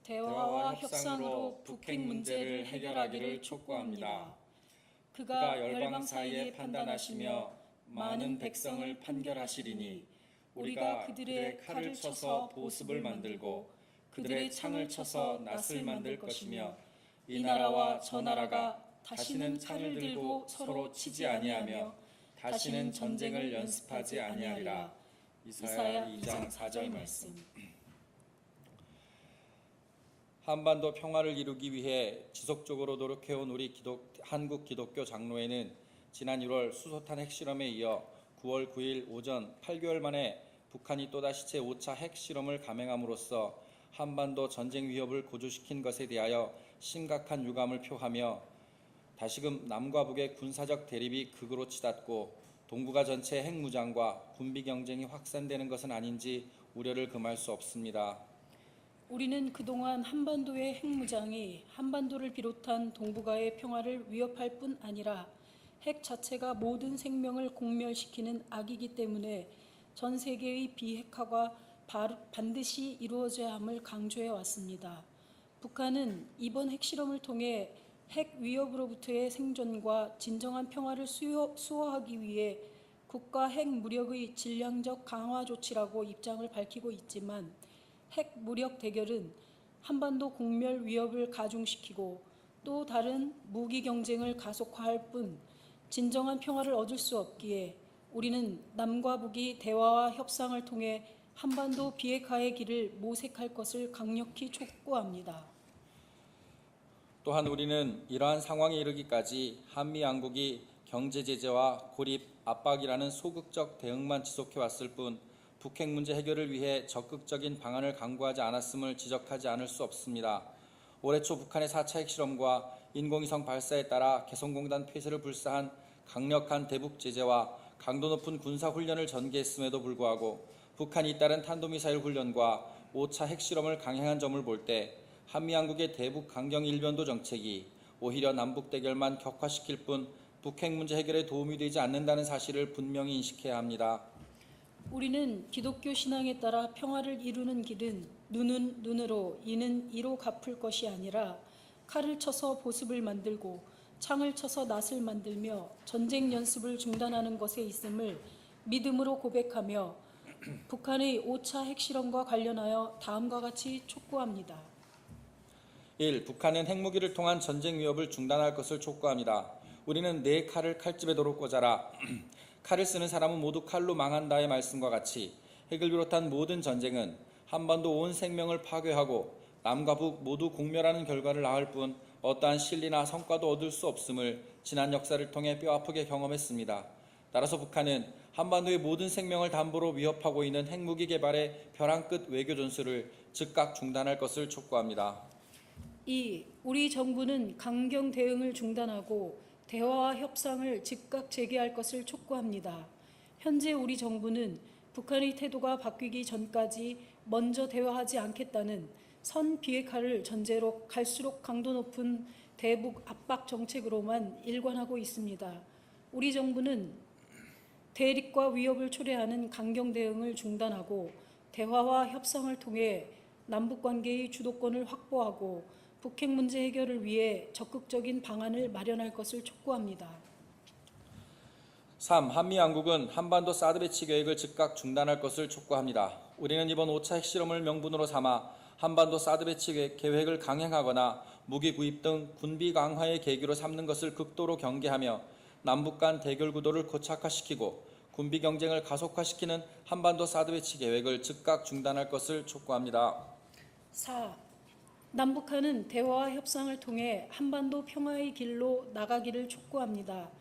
대화와 협상으로 북핵 문제를 해결하기를 촉구합니다. 그가 열방 사이에 판단하시며 많은 백성을 판결하시리니 우리가 그들의 칼을 쳐서 보습을 만들고 그들의 창을 쳐서 낫을 만들 것이며 이 나라와 저 나라가 다시는 창을 들고 서로 치지 아니하며 다시는 전쟁을 연습하지 아니하리라. 이사야 2장 4절 말씀. 한반도 평화를 이루기 위해 지속적으로 노력해온 우리 한국 기독교 장로회는 지난 1월 수소탄 핵실험에 이어 9월 9일 오전 8개월 만에 북한이 또다시 제5차 핵실험을 감행함으로써 한반도 전쟁 위협을 고조시킨 것에 대하여 심각한 유감을 표하며 다시금 남과 북의 군사적 대립이 극으로 치닫고 동북아 전체 핵무장과 군비 경쟁이 확산되는 것은 아닌지 우려를 금할 수 없습니다. 우리는 그동안 한반도의 핵무장이 한반도를 비롯한 동북아의 평화를 위협할 뿐 아니라 핵 자체가 모든 생명을 공멸시키는 악이기 때문에 전 세계의 비핵화가 반드시 이루어져야 함을 강조해 왔습니다. 북한은 이번 핵실험을 통해 핵 위협으로부터의 생존과 진정한 평화를 수호하기 위해 국가 핵 무력의 질량적 강화 조치라고 입장을 밝히고 있지만 핵 무력 대결은 한반도 공멸 위협을 가중시키고 또 다른 무기 경쟁을 가속화할 뿐 진정한 평화를 얻을 수 없기에 우리는 남과 북이 대화와 협상을 통해 한반도 비핵화의 길을 모색할 것을 강력히 촉구합니다. 또한 우리는 이러한 상황에 이르기까지 한미 양국이 경제 제재와 고립, 압박이라는 소극적 대응만 지속해왔을 뿐 북핵 문제 해결을 위해 적극적인 방안을 강구하지 않았음을 지적하지 않을 수 없습니다. 올해 초 북한의 4차 핵실험과 인공위성 발사에 따라 개성공단 폐쇄를 불사한 강력한 대북 제재와 강도 높은 군사훈련을 전개했음에도 불구하고 북한이 잇따른 탄도미사일 훈련과 5차 핵실험을 강행한 점을 볼 때 한미양국의 대북 강경 일변도 정책이 오히려 남북 대결만 격화시킬 뿐 북핵 문제 해결에 도움이 되지 않는다는 사실을 분명히 인식해야 합니다. 우리는 기독교 신앙에 따라 평화를 이루는 길은 눈은 눈으로, 이는 이로 갚을 것이 아니라 칼을 쳐서 보습을 만들고 창을 쳐서 낫을 만들며 전쟁 연습을 중단하는 것에 있음을 믿음으로 고백하며 북한의 5차 핵실험과 관련하여 다음과 같이 촉구합니다. 1. 북한은 핵무기를 통한 전쟁 위협을 중단할 것을 촉구합니다. 우리는 내 칼을 칼집에 도로 꽂아라. 칼을 쓰는 사람은 모두 칼로 망한다의 말씀과 같이 핵을 비롯한 모든 전쟁은 한반도 온 생명을 파괴하고 남과 북 모두 공멸하는 결과를 낳을 뿐 어떠한 실리나 성과도 얻을 수 없음을 지난 역사를 통해 뼈아프게 경험했습니다. 따라서 북한은 한반도의 모든 생명을 담보로 위협하고 있는 핵무기 개발의 벼랑 끝 외교 전술을 즉각 중단할 것을 촉구합니다. 2. 우리 정부는 강경 대응을 중단하고 대화와 협상을 즉각 재개할 것을 촉구합니다. 현재 우리 정부는 북한의 태도가 바뀌기 전까지 먼저 대화하지 않겠다는 선 비핵화를 전제로 갈수록 강도 높은 대북 압박 정책으로만 일관하고 있습니다. 우리 정부는 대립과 위협을 초래하는 강경 대응을 중단하고 대화와 협상을 통해 남북관계의 주도권을 확보하고 북핵 문제 해결을 위해 적극적인 방안을 마련할 것을 촉구합니다. 3. 한미양국은 한반도 사드 배치 계획을 즉각 중단할 것을 촉구합니다. 우리는 이번 5차 핵실험을 명분으로 삼아 한반도 사드 배치 계획을 강행하거나 무기 구입 등 군비 강화의 계기로 삼는 것을 극도로 경계하며 남북 간 대결 구도를 고착화시키고 군비 경쟁을 가속화시키는 한반도 사드 배치 계획을 즉각 중단할 것을 촉구합니다. 4. 남북한은 대화와 협상을 통해 한반도 평화의 길로 나가기를 촉구합니다.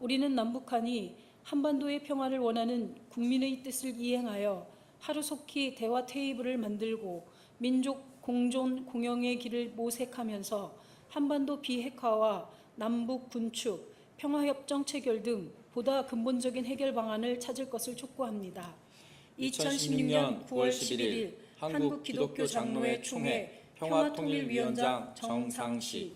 우리는 남북한이 한반도의 평화를 원하는 국민의 뜻을 이행하여 하루속히 대화 테이블을 만들고 민족 공존 공영의 길을 모색하면서 한반도 비핵화와 남북 군축, 평화협정 체결 등 보다 근본적인 해결 방안을 찾을 것을 촉구합니다. 2016년 9월 11일 한국 기독교 장로회 총회 평화통일위원장 정상시